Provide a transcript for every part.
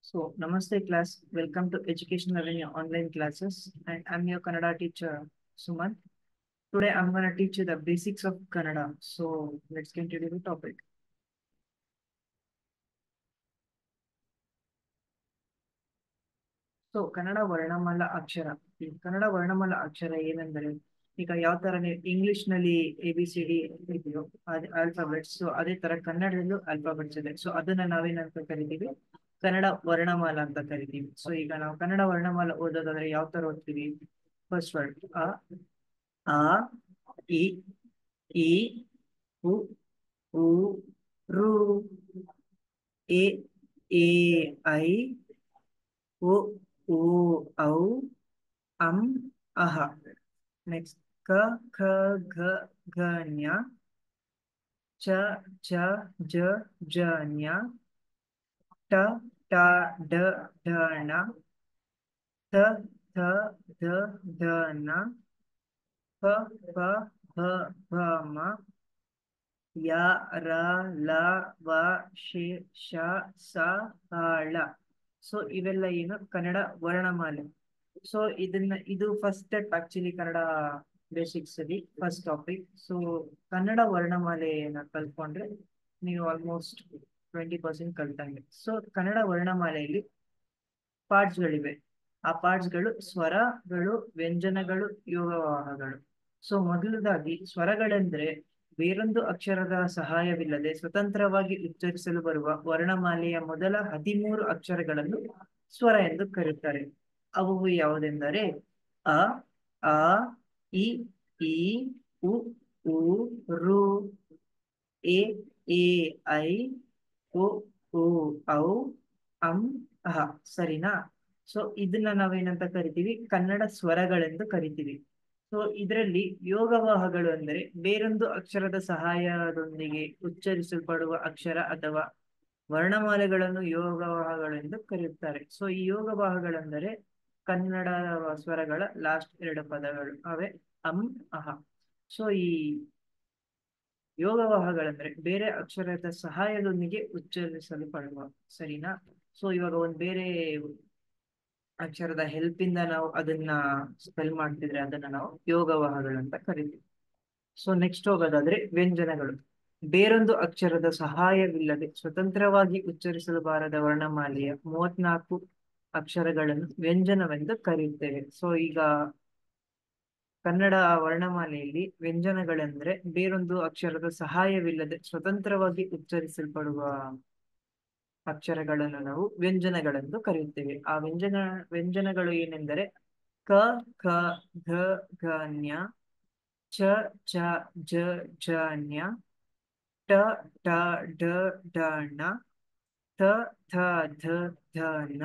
So, Namaste class. Welcome to Education Avenue online classes. And I'm your Kannada teacher, Suman. Today, I'm going to teach you the basics of Kannada. So, let's get into the topic. So Kannada ವರ್ಣಮಾಲಾ ಅಕ್ಷರ. ಈ ಕನ್ನಡ ವರ್ಣಮಾಲಾ ಅಕ್ಷರ ಏನೆಂದರೆ, ಈಗ ಯಾವ ತರ ನೀವು English ನಲ್ಲಿ ABCD ಇದೆಯೋ ಆಲ್ಫಾಬೆಟ್ಸ್, ಸೊ ಅದೇ ತರ ಕನ್ನಡದಲ್ಲೂ ಆಲ್ಫಾಬೆಟ್ಸ್ ಇದೆ. ಸೊ ಅದನ್ನ ನಾವೇನಂತ ಕರಿತೀವಿ, ಕನ್ನಡ ವರ್ಣಮಾಲಾ ಅಂತ ಕರಿತೀವಿ. ಸೊ ಈಗ ನಾವು ಕನ್ನಡ ವರ್ಣಮಾಲಾ ಓದೋದಾದ್ರೆ ಯಾವ ತರ ಓದ್ತೀವಿ? ಫಸ್ಟ್ ವರ್ಡ್ ಆ ಇ ಈ ಉ ಊ ರು ಎ ಎ ಐ ಓ ಓ ಔ ಅಂ ಅಹ. ನೆಕ್ಸ್ಟ್ ಕ ಖ ಗ ಘ ಜ್ಞ ಚ ಛ ಜ ಝ ಜ್ಞ ಟ ಟ ಡ ಢ ಣ ಥ ಥ ಧ ಧ ನ ಪ ಪ ಭ ಭ ಮ ಯ ರ ಲ ವ ಶೆ ಶ ಸ ಹ ಳ. ಸೊ ಇವೆಲ್ಲ ಏನು ಕನ್ನಡ ವರ್ಣಮಾಲೆ. ಸೊ ಇದು first step actually Kannada basics ಅಲ್ಲಿ ಫಸ್ಟ್ ಟಾಪಿಕ್. ಸೊ ಕನ್ನಡ ವರ್ಣಮಾಲೆಯನ್ನ ಕಲ್ತ್ಕೊಂಡ್ರೆ ನೀವು ಆಲ್ಮೋಸ್ಟ್ 20% ಕಲ್ತಂಗೆ. ಸೊ ಕನ್ನಡ ವರ್ಣಮಾಲೆಯಲ್ಲಿ ಪಾರ್ಟ್ಸ್ ಗಳಿವೆ. ಆ ಪಾರ್ಟ್ಸ್ ಗಳು ಸ್ವರಗಳು, ವ್ಯಂಜನಗಳು, ಯೋಗವಾಹಗಳು. ಸೊ ಮೊದಲದಾಗಿ ಸ್ವರಗಳೆಂದ್ರೆ ಬೇರೊಂದು ಅಕ್ಷರದ ಸಹಾಯವಿಲ್ಲದೆ ಸ್ವತಂತ್ರವಾಗಿ ಉಚ್ಚರಿಸಲು ಬರುವ ವರ್ಣಮಾಲೆಯ ಮೊದಲ 13 ಅಕ್ಷರಗಳನ್ನು ಸ್ವರ ಎಂದು ಕರೆಯುತ್ತಾರೆ. ಅವು ಯಾವುದೆಂದರೆ ಅ ಆ ಇ ಈ ಉ ಊ ರು ಎ ಎ ಐ ಓ ಓ ಔ ಅಂ ಅಹ. ಸರಿನಾ? ಸೊ ಇದನ್ನ ನಾವೇನಂತ ಕರಿತೀವಿ, ಕನ್ನಡ ಸ್ವರಗಳೆಂದು ಕರಿತೀವಿ. ಸೊ ಇದರಲ್ಲಿ ಯೋಗವಾಹಗಳು ಅಂದರೆ ಬೇರೊಂದು ಅಕ್ಷರದ ಸಹಾಯದೊಂದಿಗೆ ಉಚ್ಚರಿಸಲ್ಪಡುವ ಅಕ್ಷರ ಅಥವಾ ವರ್ಣಮಾಲೆಗಳನ್ನು ಯೋಗವಾಹಗಳೆಂದು ಕರೆಯುತ್ತಾರೆ. ಸೊ ಈ ಯೋಗವಾಹಗಳೆಂದರೆ ಕನ್ನಡ ಸ್ವರಗಳ ಲಾಸ್ಟ್ 2 ಪದಗಳು ಅವೇ ಅಂ ಅಹ. ಸೊ ಈ ಯೋಗವಾಹಗಳಂದ್ರೆ ಬೇರೆ ಅಕ್ಷರದ ಸಹಾಯದೊಂದಿಗೆ ಉಚ್ಚರಿಸಲ್ಪಡುವ. ಸರಿನಾ? ಸೊ ಇವಾಗ ಒಂದ್ ಬೇರೆ ಅಕ್ಷರದ ಹೆಲ್ಪ್ ಇಂದ ನಾವು ಅದನ್ನ ಸ್ಪೆಲ್ ಮಾಡ್ತಿದ್ರೆ ಅದನ್ನ ನಾವು ಯೋಗವಾಹಗಳು ಅಂತ ಕರಿತೀವಿ. ಸೊ ನೆಕ್ಸ್ಟ್ ಹೋಗೋದಾದ್ರೆ ವ್ಯಂಜನಗಳು. ಬೇರೊಂದು ಅಕ್ಷರದ ಸಹಾಯವಿಲ್ಲದೆ ಸ್ವತಂತ್ರವಾಗಿ ಉಚ್ಚರಿಸಲು ಬಾರದ ವರ್ಣಮಾಲೆಯ 34 ಅಕ್ಷರಗಳನ್ನು ವ್ಯಂಜನವೆಂದು ಕರೆಯುತ್ತೇವೆ. ಸೊ ಈಗ ಕನ್ನಡ ವರ್ಣಮಾಲೆಯಲ್ಲಿ ವ್ಯಂಜನಗಳೆಂದ್ರೆ ಬೇರೊಂದು ಅಕ್ಷರದ ಸಹಾಯವಿಲ್ಲದೆ ಸ್ವತಂತ್ರವಾಗಿ ಉಚ್ಚರಿಸಲ್ಪಡುವ ಅಕ್ಷರಗಳನ್ನು ನಾವು ವ್ಯಂಜನಗಳೆಂದು ಕರೆಯುತ್ತೇವೆ. ಆ ವ್ಯಂಜನಗಳು ಏನೆಂದರೆ ಕ ಖ ಘ ಘ ಜ್ಞ ಚ ಛ ಜ ಝ ಜ್ಞ ಟ ಟ ಡ ಢ ಣ ಥ ಥ ಧ ಧ ನ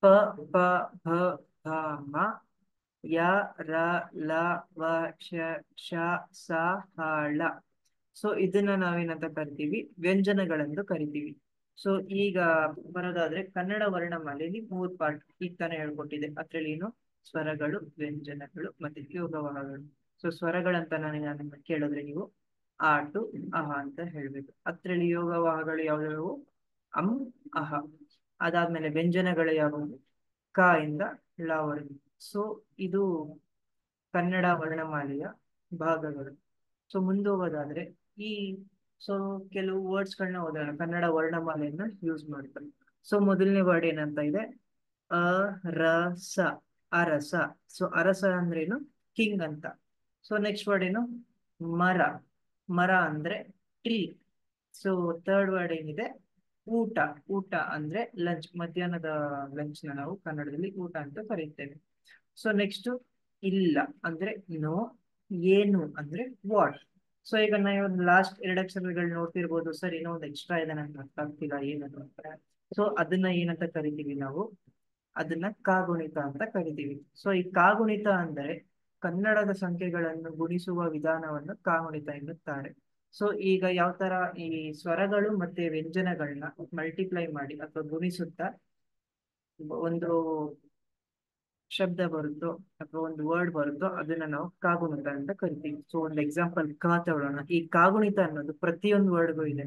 ಪ ಪ ಭ ಭ ಮ ಯ ರ ಲ ವ ಶ ಶ ಸ ಹ ಳ. ಸೊ ಇದನ್ನ ನಾವೇನಂತ ಕರಿತೀವಿ, ವ್ಯಂಜನಗಳೆಂದು ಕರಿತೀವಿ. ಸೊ ಈಗ ಬರೋದಾದ್ರೆ ಕನ್ನಡ ವರ್ಣಮಾಲೆಯಲ್ಲಿ 3 ಪಾರ್ಟ್ ಈಗ ತಾನೇ ಹೇಳ್ಕೊಟ್ಟಿದೆ. ಅದ್ರಲ್ಲಿ ಏನು ಸ್ವರಗಳು, ವ್ಯಂಜನಗಳು ಮತ್ತೆ ಯೋಗವಾಹಗಳು. ಸೊ ಸ್ವರಗಳಂತ ನಾನು ಕೇಳಿದ್ರೆ ನೀವು ಆ ಟು ಅಹ ಅಂತ ಹೇಳ್ಬೇಕು. ಅದ್ರಲ್ಲಿ ಯೋಗವಾಹಗಳು ಯಾವ್ಯಾವು? ಅಂ ಅಹ. ಅದಾದ್ಮೇಲೆ ವ್ಯಂಜನಗಳು ಯಾವುವು? ಕ ಇಂದ ಳ ವರೆಗೆ. ಸೊ ಇದು ಕನ್ನಡ ವರ್ಣಮಾಲೆಯ ಭಾಗಗಳು. ಸೊ ಮುಂದೋಗೋದಾದ್ರೆ ಈ ಸೊ ಕೆಲವು ವರ್ಡ್ಸ್ ಗಳನ್ನ ಓದೋಣ ಕನ್ನಡ ವರ್ಣಮಾಲೆಯನ್ನ ಯೂಸ್ ಮಾಡ್ತಾರೆ. ಸೊ ಮೊದಲನೇ ವರ್ಡ್ ಏನಂತ ಇದೆ? ಅರಸ, ಅರಸ. ಸೊ ಅರಸ ಅಂದ್ರೇನು? ಕಿಂಗ್ ಅಂತ. ಸೊ ನೆಕ್ಸ್ಟ್ ವರ್ಡ್ ಏನು? ಮರ, ಮರ ಅಂದ್ರೆ ಟ್ರೀ. ಸೊ ಥರ್ಡ್ ವರ್ಡ್ ಏನಿದೆ? ಊಟ, ಊಟ ಅಂದ್ರೆ ಲಂಚ್, ಮಧ್ಯಾಹ್ನದ ಲಂಚ್ ನ ನಾವು ಕನ್ನಡದಲ್ಲಿ ಊಟ ಅಂತ ಕರೀತೇವೆ. ಸೊ ನೆಕ್ಸ್ಟ್ ಇಲ್ಲ ಅಂದ್ರೆ ನೋ, ಏನು ಅಂದ್ರೆ ವಾಟ್. ಸೊ ಈಗ ನಾವು ಲಾಸ್ಟ್ 2 ಅಕ್ಷರಗಳು ನೋಡ್ತಿರ್ಬೋದು. ಸರ್ ಏನೋ ಒಂದು ಎಕ್ಸ್ಟ್ರಾ ಇದೆ ನಂಗೆ ಅರ್ಥ ಆಗ್ತಿಲ್ಲ ಏನದು ಅಂತ. ಸೊ ಅದನ್ನ ಏನಂತ ಕರಿತೀವಿ ನಾವು? ಅದನ್ನ ಕಾಗುಣಿತ ಅಂತ ಕರಿತೀವಿ. ಸೊ ಈ ಕಾಗುಣಿತ ಅಂದ್ರೆ ಕನ್ನಡದ ಸಂಖ್ಯೆಗಳನ್ನು ಗುಣಿಸುವ ವಿಧಾನವನ್ನು ಕಾಗುಣಿತ ಎನ್ನುತ್ತಾರೆ. ಸೊ ಈಗ ಯಾವ ತರ ಈ ಸ್ವರಗಳು ಮತ್ತೆ ವ್ಯಂಜನಗಳನ್ನ ಮಲ್ಟಿಪ್ಲೈ ಮಾಡಿ ಅಥವಾ ಗುಣಿಸುತ್ತಾ ಒಂದು ಶಬ್ದ ಬರುತ್ತೋ ಅಥವಾ ಒಂದು ವರ್ಡ್ ಬರುತ್ತೋ ಅದನ್ನ ನಾವು ಕಾಗುಣಿತ ಅಂತ ಕರಿತೀವಿ. ಸೊ ಒಂದು ಎಕ್ಸಾಂಪಲ್ ಕ ತಗೊಳ್ಳೋಣ. ಈ ಕಾಗುಣಿತ ಅನ್ನೋದು ಪ್ರತಿಯೊಂದು ವರ್ಡ್ಗೂ ಇದೆ.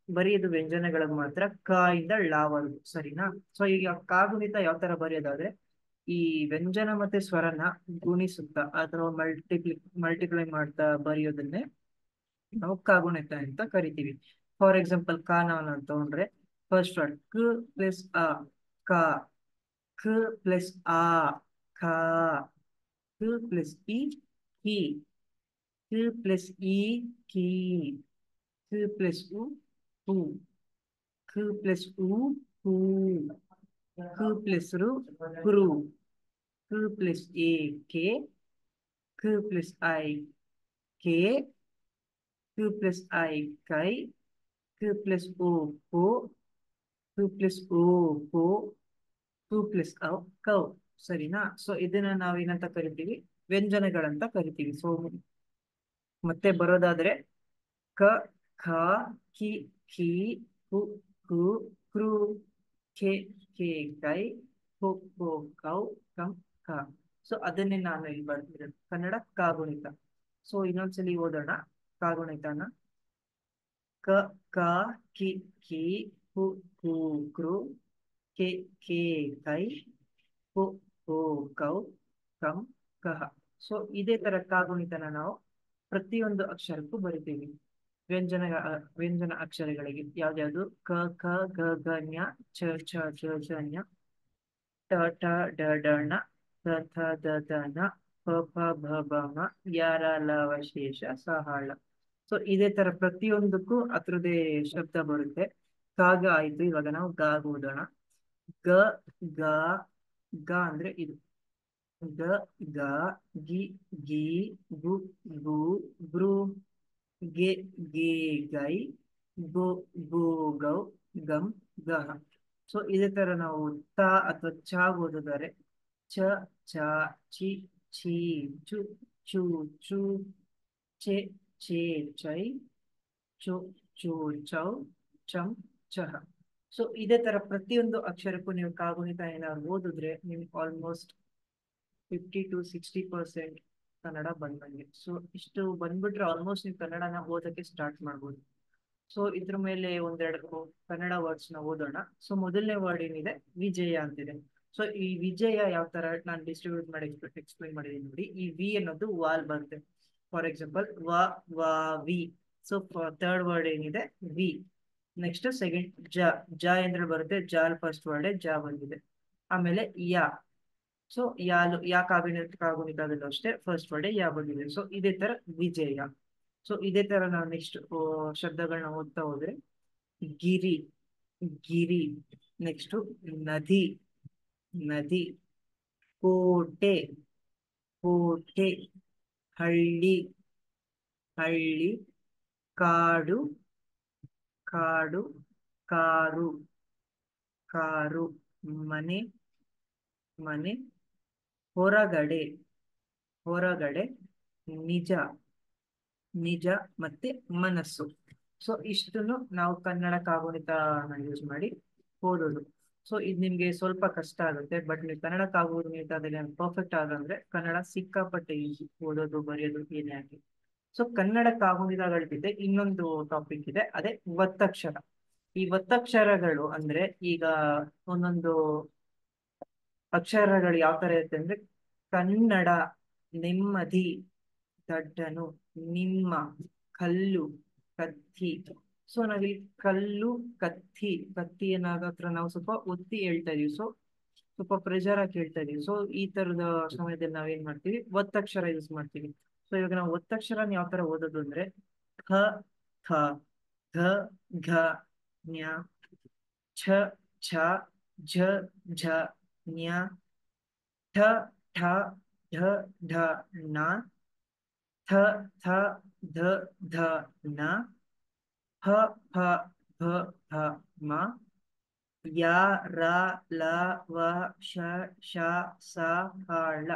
ಬರೆಯೋದು ವ್ಯಂಜನಗಳಿಗೆ ಮಾತ್ರ ಕ ಇಂದ ಳವರೆಗೂ, ಸರಿನಾ? ಸೊ ಈಗ ಕಾಗುಣಿತ ಯಾವ ತರ ಬರೆಯೋದಾದ್ರೆ, ಈ ವ್ಯಂಜನ ಮತ್ತೆ ಸ್ವರನ ಗುಣಿಸುತ್ತಾ ಅಥವಾ ಮಲ್ಟಿಪ್ಲೈ ಮಾಡ್ತಾ ಬರೆಯೋದನ್ನೇ ನಾವು ಕಾಗುಣಿತ ಅಂತ ಕರಿತೀವಿ. ಫಾರ್ ಎಕ್ಸಾಂಪಲ್ ಕ ನಾವು ತಗೊಂಡ್ರೆ ಫಸ್ಟ್ ವರ್ಡ್ ಕ ಪ್ಲಸ್ ಅ ಕ, ಕ ಪ್ಲಸ್ ಆ ಖ, ಕ ಪ್ಲಸ್ ಇ ಕಿ, ಕ ಪ್ಲಸ್ ಇ ಕಿ, ಕ ಪ್ಲಸ್ ಉ ಹೂ, ಕ ಪ್ಲಸ್ ಉ ಹೂ, ಕ ಪ್ಲಸ್ ರು ಕ್ರು, ಕ ಪ್ಲಸ್ ಎ ಕೆ, ಕ ಪ್ಲಸ್ ಐ ಕೆ, ಕ ಪ್ಲಸ್ ಐ ಕೈ, ಕ ಪ್ಲಸ್ ಓ ಕೋ, ಕ ಪ್ಲಸ್ ಓ ಕೋ, ಕ ಪ್ಲಸ್ ಔ ಕೌ, ಸರಿನಾ? ಸೊ ಇದನ್ನ ನಾವೇನಂತ ಕರಿತೀವಿ? ವ್ಯಂಜನಗಳಂತ ಕರಿತೀವಿ. ಸೊ ಮತ್ತೆ ಬರೋದಾದ್ರೆ ಕ ಖ ಕಿ ಖಿ ಕು ಕು ಕ್ರು ಖೆ ಖೆ ಕೈ ಖೋ ಖೋ ಕೌ ಕಂ ಕ. ಸೊ ಅದನ್ನೇ ನಾನು ಇಲ್ಲಿ ಬರ್ತಿರೋದು ಕನ್ನಡ ಕಾಗುಣಿತ. ಸೊ ಇನ್ನೊಂದ್ಸಲಿ ಓದೋಣ ಕಾಗುಣಿತನ. ಕ ಕ ಕಿ ಖಿ ಕು ಕು ಕ್ರು ಖೆ ಖೆ ಕೈ ಖೋ ಖೋ ಕೌ ಕಂ ಕಹ. ಸೊ ಇದೇ ತರ ಕಾಗುಣಿತನ ನಾವು ಪ್ರತಿಯೊಂದು ಅಕ್ಷರಕ್ಕೂ ಬರಿತೀವಿ. ವ್ಯಂಜನ ಅಕ್ಷರಗಳಿಗೆ ಯಾವ್ದ್ಯಾವ್ದು? ಕ ಖ ಗ ಘ ಞ ಛ ಛ ಛ ಛ ಞ ಟ ಠ ಡ ಢ ಣ ಥ ಥ ದ ಧ ನ ಪ ಫ ಭ ಬ ಮ ಯ ರ ಲ ವ ಶೇಷ ಸ ಹ ಳ. ಸೊ ಇದೇ ತರ ಪ್ರತಿಯೊಂದಕ್ಕೂ ಅದ್ರದ್ದೇ ಶಬ್ದ ಬರುತ್ತೆ. ಕಾಗ ಆಯ್ತು, ಇವಾಗ ನಾವು ಗಾಗ ಓದೋಣ. ಗ ಗ ಗ ಅಂದ್ರೆ ಇದು ಗ ಗ ಗಿ ಗಿ ಗು ಗು ಗೃ ಗೆ ಗೆ ಗೈ ಗೋ ಗೋ ಗೌ ಗಂ ಗಹ. ಸೊ ಇದೇ ತರ ನಾವು ತ ಅಥವಾ ಚ ಓದಿದರೆ ಚ ಚ ಚಿ ಛಿ ಚು ಚು ಚು ಚೆ ಛೆ ಚೈ ಚೊ ಚೋ ಚೌ ಚಂ ಚಹ. ಸೊ ಇದೇ ತರ ಪ್ರತಿಯೊಂದು ಅಕ್ಷರಕ್ಕೂ ನೀವು ಕಾಗುಣಿತ ಏನಾದ್ರು ಓದಿದ್ರೆ ನಿಮ್ಗೆ ಆಲ್ಮೋಸ್ಟ್ 50 to 60% ಕನ್ನಡ ಬಂದಂಗೆ. ಸೊ ಇಷ್ಟು ಬಂದ್ಬಿಟ್ರೆ ಆಲ್ಮೋಸ್ಟ್ ನೀವು ಕನ್ನಡನ ಓದಕ್ಕೆ ಸ್ಟಾರ್ಟ್ ಮಾಡ್ಬೋದು. ಸೊ ಇದ್ರ ಮೇಲೆ ಒಂದೆರಡು ಕನ್ನಡ ವರ್ಡ್ಸ್ ನ ಓದೋಣ. ಸೊ ಮೊದಲನೇ ವರ್ಡ್ ಏನಿದೆ ವಿಜಯ ಅಂತಿದೆ. ಸೊ ಈ ವಿಜಯ ಯಾವ ತರ ನಾನು ಡಿಸ್ಟ್ರಿಬ್ಯೂಟ್ ಮಾಡಿ ಎಕ್ಸ್ಪ್ಲೈನ್ ಮಾಡಿದೀನಿ ನೋಡಿ. ಈ ವಿ ಅನ್ನೋದು ವಾಲ್ ಬರುತ್ತೆ. ಫಾರ್ ಎಕ್ಸಾಂಪಲ್ ವ ವ ವಿ. ಸೊ ಥರ್ಡ್ ವರ್ಡ್ ಏನಿದೆ ವಿ. ನೆಕ್ಸ್ಟ್ ಸೆಕೆಂಡ್ ಜ. ಜ ಅಂದ್ರೆ ಬರುತ್ತೆ, ಜಾಲ್ ಫಸ್ಟ್ ವರ್ಡ್ ಜ ಬಂದಿದೆ. ಆಮೇಲೆ ಯಾ. ಸೊ ಯಾಲು ಯಾ ಕಾಗುಣಿತದಲ್ಲೂ ಅಷ್ಟೇ ಫಸ್ಟ್ ವರ್ಡ್ ಯಾ ಬಂದಿದೆ. ಸೊ ಇದೇ ತರ ವಿಜಯ. ಸೊ ಇದೇ ತರ ನಾವು ನೆಕ್ಸ್ಟ್ ಶಬ್ದಗಳನ್ನ ಓದ್ತಾ ಹೋದ್ರೆ ಗಿರಿ ಗಿರಿ, ನೆಕ್ಸ್ಟ್ ನದಿ ನದಿ, ಕೋಟೆ ಕೋಟೆ, ಹಳ್ಳಿ ಹಳ್ಳಿ, ಕಾಡು ಕಾಡು, ಕಾರು ಕಾರು, ಮನೆ ಮನೆ, ಹೊರಗಡೆ ಹೊರಗಡೆ, ನಿಜ ನಿಜ ಮತ್ತೆ ಮನಸ್ಸು. ಸೊ ಇಷ್ಟನ್ನು ನಾವು ಕನ್ನಡ ಕಾಗುಣಿತನ ಯೂಸ್ ಮಾಡಿ ಓದೋದು. ಸೊ ಇದು ನಿಮ್ಗೆ ಸ್ವಲ್ಪ ಕಷ್ಟ ಆಗುತ್ತೆ, ಬಟ್ ನೀವು ಕನ್ನಡ ಕಾಗುಣಿತದಲ್ಲಿ ಪರ್ಫೆಕ್ಟ್ ಆಗಂದ್ರೆ ಕನ್ನಡ ಸಿಕ್ಕಾಪಟ್ಟೆ ಈಸಿ ಓದೋದು ಬರೆಯೋದು ಏನೇ ಆಗಲಿ. ಸೊ ಕನ್ನಡ ಕಾಗುಣಿತಗಳ ಜೊತೆ ಇನ್ನೊಂದು ಟಾಪಿಕ್ ಇದೆ, ಅದೇ ಒತ್ತಕ್ಷರ. ಈ ಒತ್ತಕ್ಷರಗಳು ಅಂದ್ರೆ ಈಗ ಒಂದೊಂದು ಅಕ್ಷರಗಳು ಯಾವ ತರ ಇರುತ್ತೆ ಅಂದ್ರೆ ಕನ್ನಡ, ನೆಮ್ಮದಿ, ದಡ್ಡನು, ನಿಮ್ಮ, ಕಲ್ಲು, ಕತ್ತಿ. ಸೊ ನಾವಿಲ್ಲಿ ಕಲ್ಲು, ಕತ್ತಿ, ಕತ್ತಿ ಏನಾಗತ್ರ ನಾವು ಸ್ವಲ್ಪ ಒತ್ತಿ ಹೇಳ್ತಾ ಇದೀವಿ. ಸೊ ಸ್ವಲ್ಪ ಪ್ರೆಷರ್ ಆಗಿ ಹೇಳ್ತಾ ಇದೀವಿ. ಸೊ ಈ ತರದ ಸಮಯದಲ್ಲಿ ನಾವೇನ್ ಮಾಡ್ತೀವಿ, ಒತ್ತಕ್ಷರ ಯೂಸ್ ಮಾಡ್ತೀವಿ. ಸೊ ಇವಾಗ ನಾವು ಒತ್ತಕ್ಷರ ಯಾವ ತರ ಓದೋದು ಅಂದ್ರೆ ಖ ಖ, ಘ ಘ, ಜ್ಞ, ಛ ಛ, ಝ ಝ, ಜ್ಞ, ಠ ಠ, ಢ ಢ, ಣ, ಥ ಥ, ಧ ಧ, ನ, ಹ ಹ, ಭ ಭ, ಮ, ಯ ರ ಲ ವ ಶ ಶ ಸ ಹ ಳ.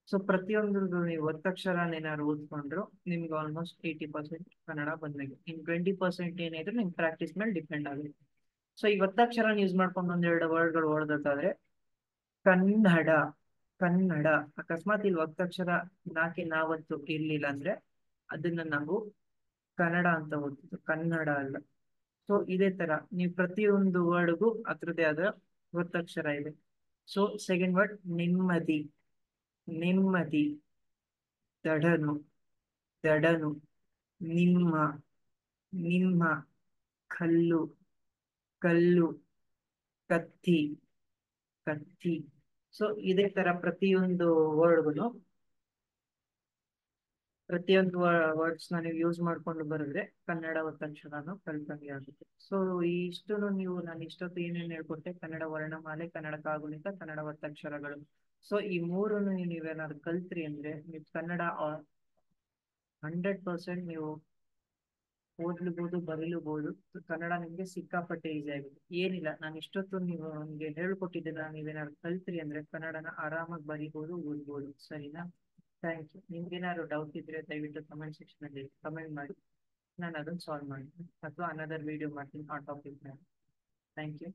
ಸೊ ಪ್ರತಿಯೊಂದು ನೀವು ಒತ್ತಕ್ಷರ ಏನಾದ್ರು ಓದ್ಕೊಂಡ್ರು ನಿಮ್ಗೆ ಆಲ್ಮೋಸ್ಟ್ 80% ಕನ್ನಡ ಬಂದಂಗೆ. ಇನ್ 20% ಏನಾದ್ರು ನಿಮ್ ಪ್ರಾಕ್ಟೀಸ್ ಮೇಲೆ ಡಿಪೆಂಡ್ ಆಗುತ್ತೆ. ಸೊ ಈ ಒತ್ತಕ್ಷರ ಯೂಸ್ ಮಾಡ್ಕೊಂಡು ಒಂದೆರಡು ವರ್ಡ್ಗಳು ಓದೋದಾದ್ರೆ ಕನ್ನಡ ಕನ್ನಡ. ಅಕಸ್ಮಾತ್ ಇಲ್ಲಿ ಒತ್ತಕ್ಷರ ನಾವತ್ತು ಇರ್ಲಿಲ್ಲ ಅಂದ್ರೆ ಅದನ್ನ ನಾವು ಕನ್ನಡ ಅಂತ ಓದ್ತಿದ್ವಿ, ಕನ್ನಡ ಅಲ್ಲ. ಸೊ ಇದೇ ತರ ನೀವು ಪ್ರತಿಯೊಂದು ವರ್ಡ್ಗೂ ಅದ್ರದ್ದೇ ಆದ ಒತ್ತಕ್ಷರ ಇದೆ. ಸೊ ಸೆಕೆಂಡ್ ವರ್ಡ್ ನೆಮ್ಮದಿ, ನೆಮ್ಮದಿ, ದಡನು, ದಡನು, ನಿಮ್ಮ, ನಿಮ್ಮ, ಕಲ್ಲು, ಕಲ್ಲು, ಕತ್ತಿ, ಕತ್ತಿ. ಸೊ ಇದೇ ತರ ಪ್ರತಿಯೊಂದು ವರ್ಡ್ಸ್ ನೀವು ಯೂಸ್ ಮಾಡ್ಕೊಂಡು ಬರೆದ್ರೆ ಕನ್ನಡ ಒತ್ತಕ್ಷರನು ಕಲ್ಪನೆ ಆಗುತ್ತೆ. ಸೊ ಇಷ್ಟು ನೀವು ನಾನು ಇಷ್ಟೊತ್ತು ಏನೇನು ಹೇಳ್ಕೊಟ್ಟೆ, ಕನ್ನಡ ವರ್ಣಮಾಲೆ, ಕನ್ನಡ ಕಾಗುಣಿತ, ಕನ್ನಡ ಒತ್ತಕ್ಷರಗಳು. ಸೊ ಈ ಮೂರನ್ನು ನೀವೇನಾದ್ರು ಕಲ್ತ್ರಿ ಅಂದ್ರೆ ನೀವು ಕನ್ನಡ 100% ನೀವು ಓದ್ಲೂಬಹುದು, ಬರೀಲೂಬಹುದು. ಕನ್ನಡ ನಿಮ್ಗೆ ಸಿಕ್ಕಾಪಟ್ಟೆ ಈಸಿ ಆಗುತ್ತೆ. ಏನಿಲ್ಲ, ನಾನು ಇಷ್ಟೊತ್ತು ನೀವು ನಿಮ್ಗೆ ಹೇಳ್ಕೊಟ್ಟಿದ್ದೀರ, ನೀವೇನಾದ್ರು ಕಲ್ತ್ರಿ ಅಂದ್ರೆ ಕನ್ನಡನ ಆರಾಮಾಗಿ ಬರೀಬಹುದು, ಓದ್ಬೋದು. ಸರಿನಾ? Thank you. ನಿಮ್ಗೇನಾದ್ರು ಡೌಟ್ ಇದ್ರೆ ದಯವಿಟ್ಟು ಕಮೆಂಟ್ ಸೆಕ್ಷನ್ ಅಲ್ಲಿ ಕಮೆಂಟ್ ಮಾಡಿ, ನಾನು ಅದನ್ನು ಸಾಲ್ವ್ ಮಾಡ್ತೀನಿ ಅಥವಾ ಅನದರ್ ವಿಡಿಯೋ ಮಾಡ್ತೀನಿ ಆ ಟಾಪಿಕ್ ಮೇಲೆ. Thank you.